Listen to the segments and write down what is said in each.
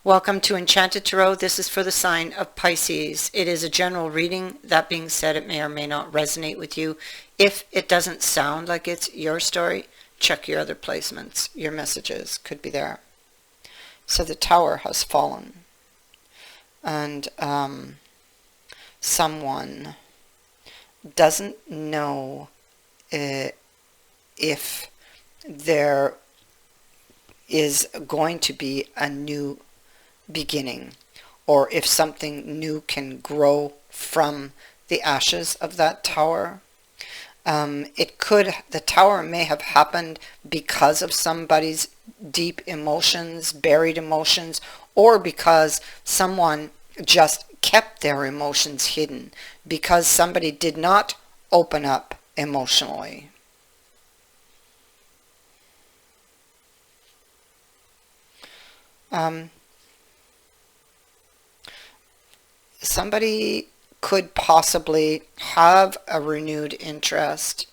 Welcome to Enchanted Tarot. This is for the sign of Pisces. It is a general reading. That being said, it may or may not resonate with you. If it doesn't sound like it's your story, check your other placements. Your messages could be there. So the tower has fallen. And someone doesn't know if there is going to be a new beginning, or if something new can grow from the ashes of that tower. The tower may have happened because of somebody's deep emotions, buried emotions, or because someone just kept their emotions hidden, because somebody did not open up emotionally. Somebody could possibly have a renewed interest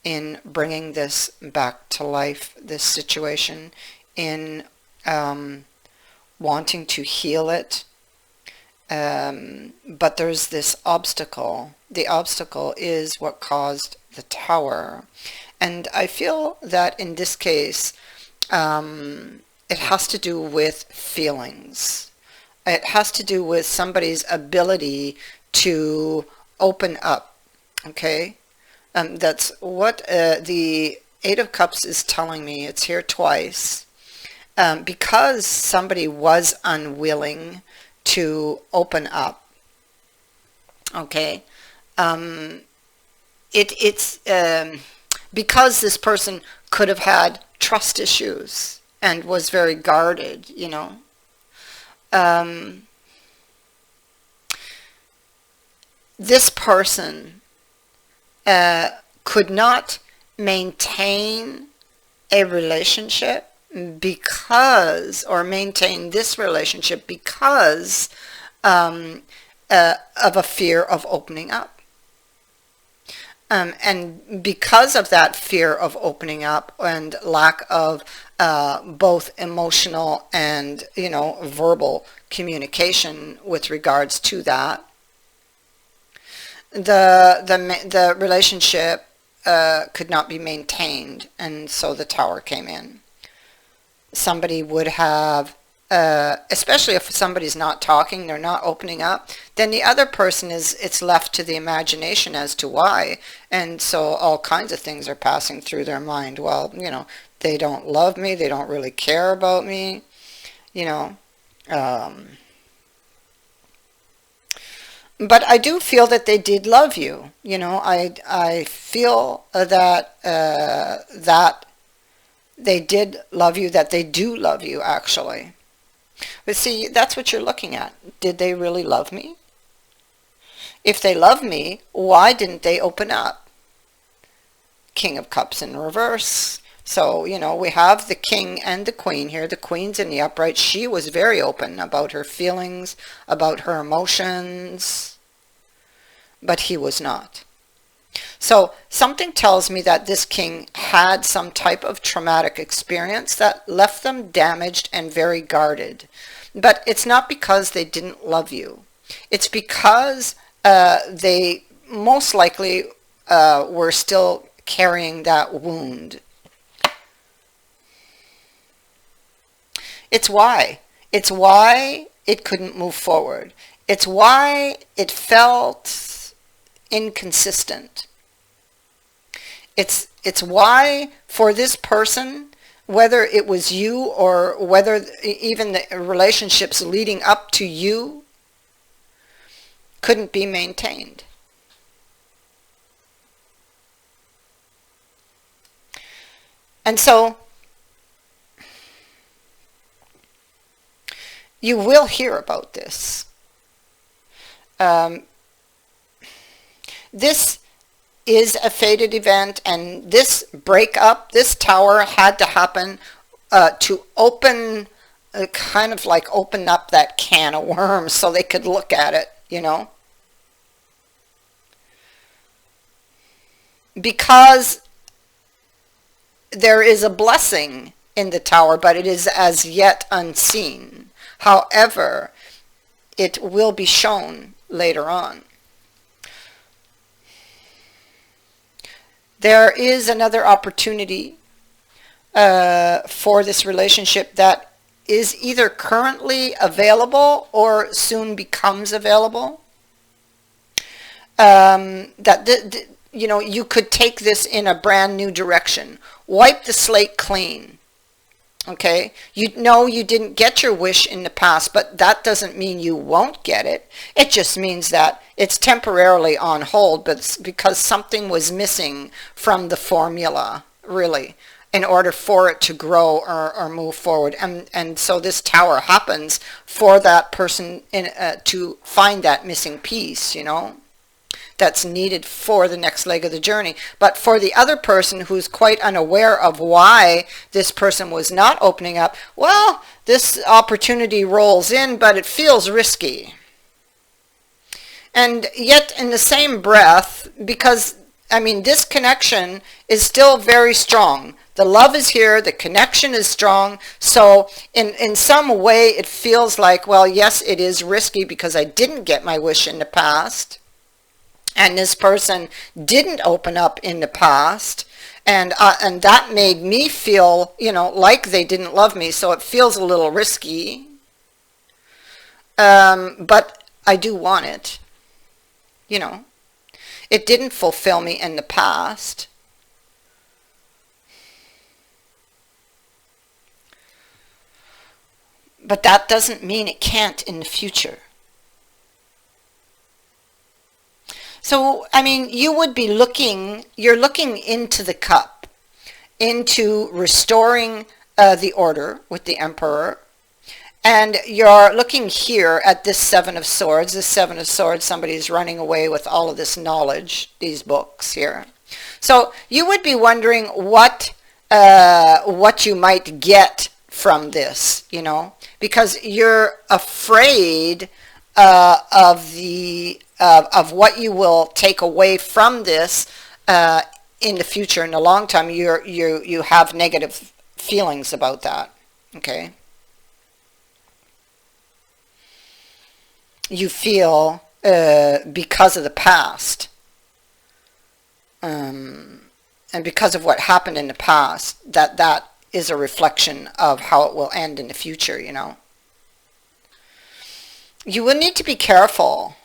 in bringing this back to life, this situation, in wanting to heal it. But there's this obstacle. The obstacle is what caused the tower. And I feel that in this case, it has to do with feelings. It has to do with somebody's ability to open up. Okay? That's what the Eight of Cups is telling me. It's here twice. Because somebody was unwilling to open up. Okay? It's because this person could have had trust issues and was very guarded, you know. This person could not maintain a relationship maintain this relationship because of a fear of opening up. And because of that fear of opening up and lack of both emotional and, verbal communication with regards to that, the relationship could not be maintained, and so the tower came in. Somebody would have, especially if somebody's not talking, they're not opening up, then the other person it's left to the imagination as to why. And so all kinds of things are passing through their mind. Well, they don't love me, they don't really care about me, but I do feel that they did love you. I feel that that they did love you, that they do love you, actually. But see, that's what you're looking at. Did they really love me? If they love me, why didn't they open up? King of Cups in reverse. So, we have the king and the queen here. The queen's in the upright. She was very open about her feelings, about her emotions, but he was not. So something tells me that this king had some type of traumatic experience that left them damaged and very guarded. But it's not because they didn't love you. It's because they most likely were still carrying that wound. It's why. It's why it couldn't move forward. It's why it felt inconsistent. It's why for this person, whether it was you or whether even the relationships leading up to you, couldn't be maintained. And so you will hear about this. This is a fated event, and this breakup, this tower had to happen to open, kind of like open up that can of worms so they could look at it, Because there is a blessing in the tower, but it is as yet unseen. However, it will be shown later on. There is another opportunity for this relationship that is either currently available or soon becomes available. You could take this in a brand new direction. Wipe the slate clean. Okay, you know you didn't get your wish in the past, but that doesn't mean you won't get it. It just means that it's temporarily on hold, but it's because something was missing from the formula, really, in order for it to grow or move forward. And so this tower happens for that person to find that missing piece, that's needed for the next leg of the journey. But for the other person who's quite unaware of why this person was not opening up, well, this opportunity rolls in, but it feels risky. And yet in the same breath, because, this connection is still very strong. The love is here, the connection is strong. So in some way it feels like, well, yes, it is risky because I didn't get my wish in the past. And this person didn't open up in the past, and that made me feel, like they didn't love me. So it feels a little risky, but I do want it. It didn't fulfill me in the past. But that doesn't mean it can't in the future. So, you would be you're looking into the cup, into restoring the order with the Emperor. And you're looking here at this Seven of Swords. This Seven of Swords, somebody's running away with all of this knowledge, these books here. So you would be wondering what you might get from this, because you're afraid of what you will take away from this in the future. In the long term, you have negative feelings about that. Okay, you feel because of the past, and because of what happened in the past, that is a reflection of how it will end in the future. You will need to be careful,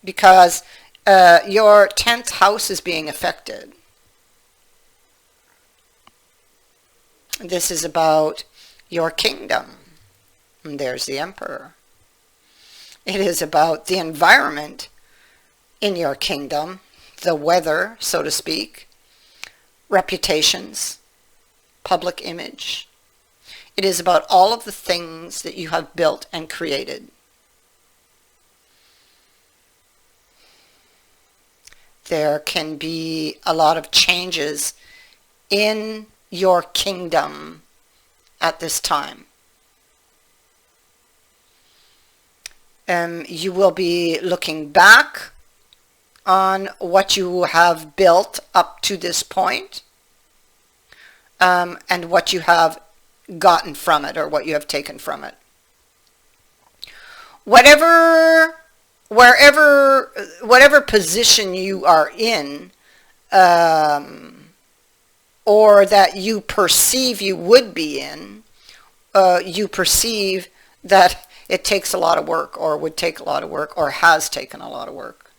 because your 10th house is being affected. This is about your kingdom. And there's the Emperor. It is about the environment in your kingdom, the weather, so to speak, reputations, public image. It is about all of the things that you have built and created. There can be a lot of changes in your kingdom at this time. You will be looking back on what you have built up to this point, and what you have gotten from it, or what you have taken from it. Whatever position you are in, or that you perceive you would be in, you perceive that it takes a lot of work, or would take a lot of work, or has taken a lot of work.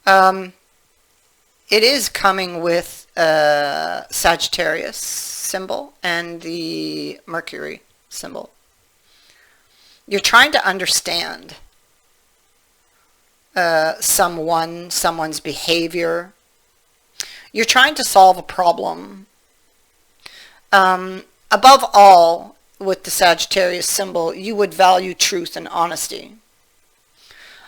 It is coming with Sagittarius symbol and the Mercury symbol. You're trying to understand someone's behavior. You're trying to solve a problem. Above all, with the Sagittarius symbol, you would value truth and honesty.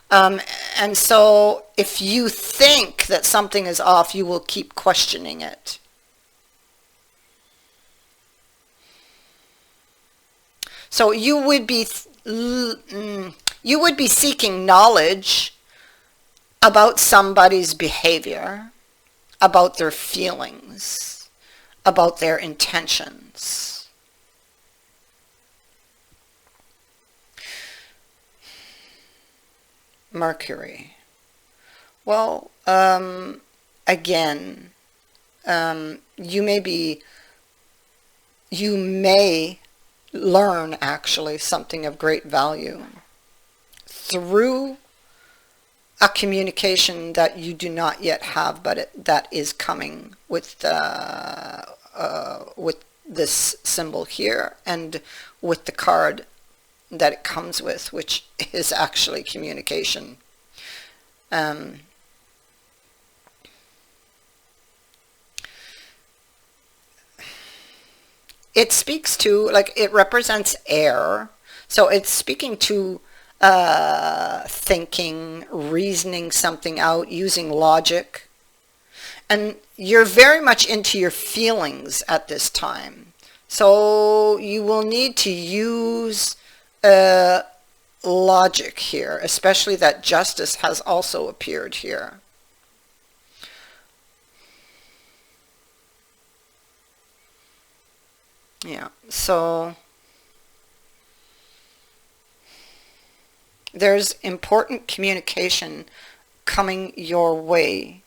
And so if you think that something is off, you will keep questioning it. So you would be seeking knowledge about somebody's behavior, about their feelings. about their intentions. Mercury. Well, again, you may learn actually something of great value through a communication that you do not yet have, but that is coming with this symbol here and with the card that it comes with, which is actually communication. It speaks to, like, it represents air, so it's speaking to thinking, reasoning something out, using logic. And you're very much into your feelings at this time. So you will need to use logic here, especially that justice has also appeared here. Yeah, so there's important communication coming your way.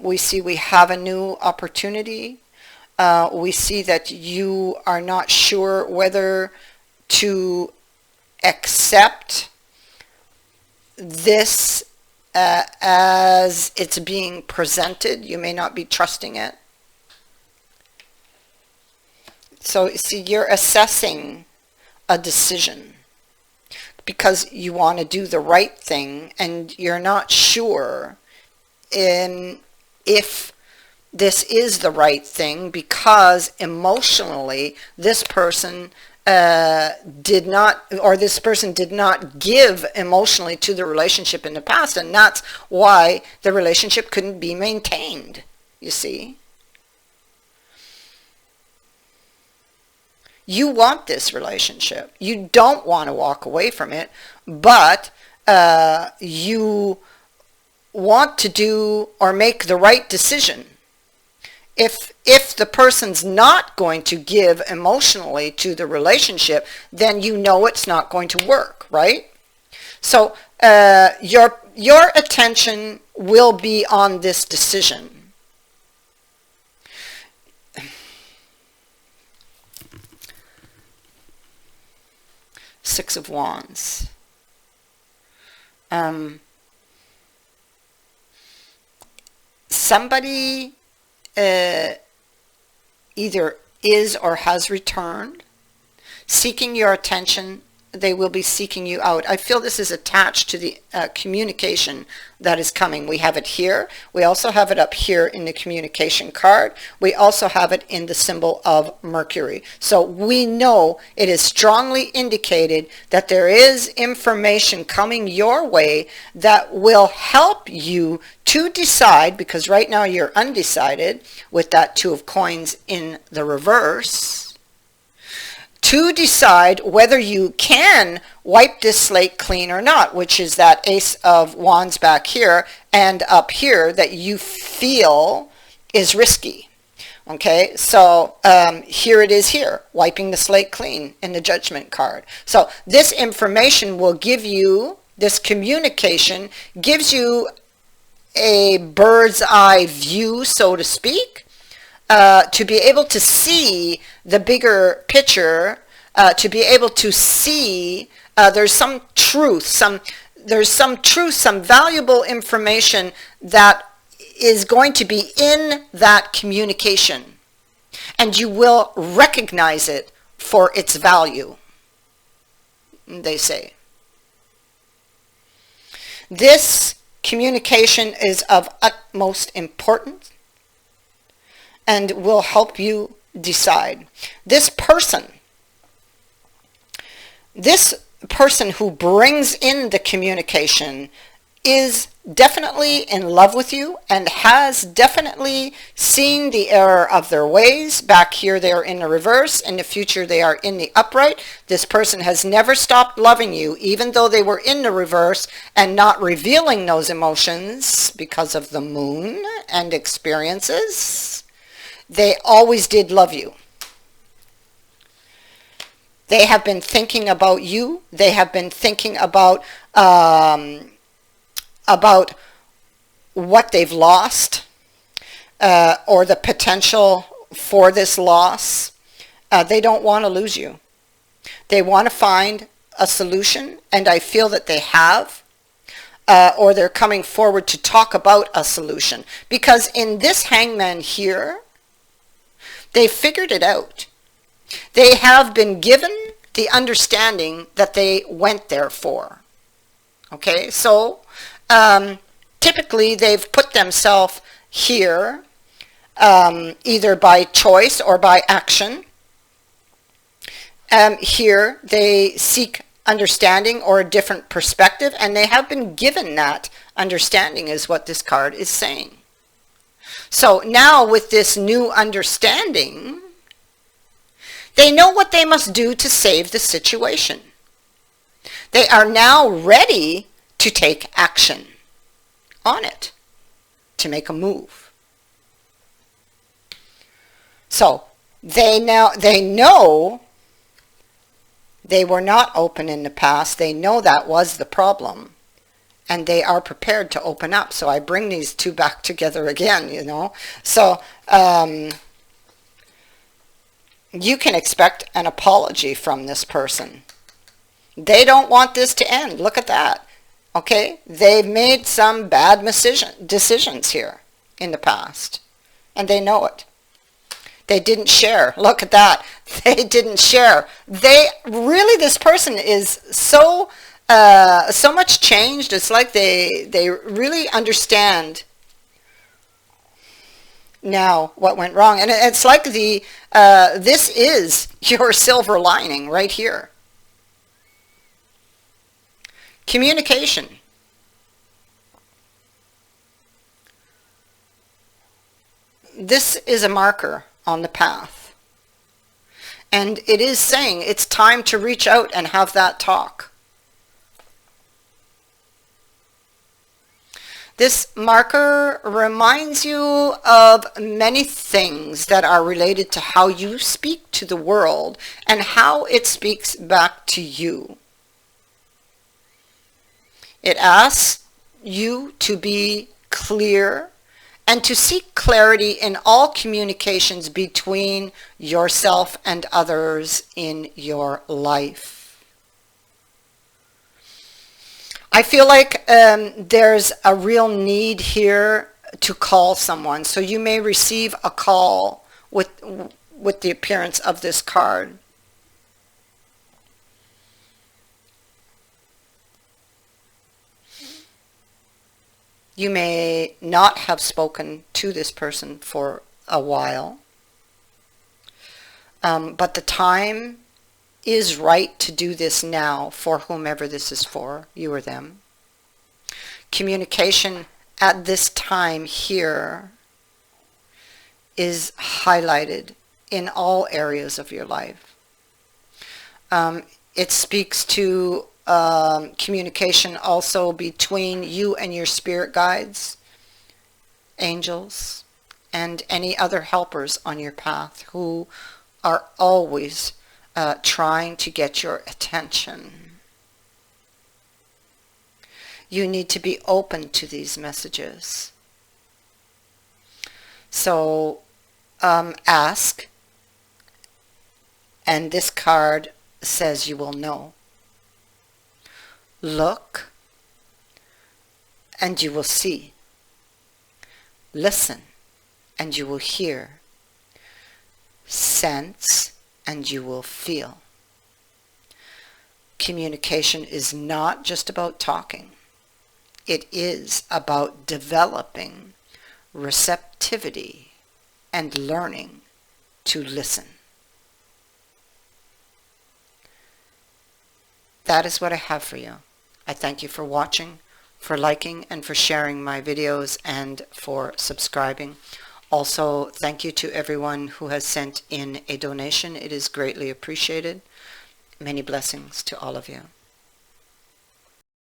We see we have a new opportunity. We see that you are not sure whether to accept this as it's being presented. You may not be trusting it. So see, you're assessing a decision because you want to do the right thing, and you're not sure if this is the right thing, because emotionally this person did not give emotionally to the relationship in the past, and that's why the relationship couldn't be maintained, you see. You want this relationship. You don't want to walk away from it, but you want to do or make the right decision. If the person's not going to give emotionally to the relationship, then you know it's not going to work, right? So your attention will be on this decision. Six of Wands. Somebody either is or has returned, seeking your attention. They will be seeking you out. I feel this is attached to the communication that is coming. We have it here. We also have it up here in the communication card. We also have it in the symbol of Mercury. So we know it is strongly indicated that there is information coming your way that will help you to decide, because right now you're undecided with that Two of Coins in the reverse, to decide whether you can wipe this slate clean or not, which is that Ace of Wands back here and up here that you feel is risky. Okay, so here it is here, wiping the slate clean in the Judgment card. So this information will give you, this communication gives you a bird's eye view, so to speak, to be able to see the bigger picture, to be able to see there's some truth, some valuable information that is going to be in that communication, and you will recognize it for its value, they say. This communication is of utmost importance and will help you decide. This person who brings in the communication is definitely in love with you and has definitely seen the error of their ways. Back here they are in the reverse. In the future they are in the upright. This person has never stopped loving you, even though they were in the reverse and not revealing those emotions because of the moon and experiences. They always did love you. They have been thinking about you. They have been thinking about what they've lost, or the potential for this loss. They don't want to lose you. They want to find a solution, and I feel that they have, or they're coming forward to talk about a solution. Because in this Hangman here, they figured it out. They have been given the understanding that they went there for. Okay, so typically they've put themselves here either by choice or by action. Here they seek understanding or a different perspective, and they have been given that understanding, is what this card is saying. So now with this new understanding, they know what they must do to save the situation. They are now ready to take action on it, to make a move. So they know they were not open in the past. They know that was the problem, and they are prepared to open up. So I bring these two back together again, you know. So you can expect an apology from this person. They don't want this to end. Look at that. Okay? They've made some bad decisions here in the past, and they know it. They didn't share. Look at that. They didn't share. They really, this person is so much changed. It's like they really understand now what went wrong. And it's like this is your silver lining right here. Communication. This is a marker on the path. And it is saying it's time to reach out and have that talk. This marker reminds you of many things that are related to how you speak to the world and how it speaks back to you. It asks you to be clear and to seek clarity in all communications between yourself and others in your life. I feel like there's a real need here to call someone. So you may receive a call with the appearance of this card. You may not have spoken to this person for a while, but the time is right to do this now for whomever this is for, you or them. Communication at this time here is highlighted in all areas of your life. It speaks to communication also between you and your spirit guides, angels, and any other helpers on your path who are always trying to get your attention. You need to be open to these messages. So ask, and this card says you will know. Look, and you will see. Listen, and you will hear. Sense, and you will feel. Communication is not just about talking. It is about developing receptivity and learning to listen. That is what I have for you. I thank you for watching, for liking, and for sharing my videos, and for subscribing. Also, thank you to everyone who has sent in a donation. It is greatly appreciated. Many blessings to all of you.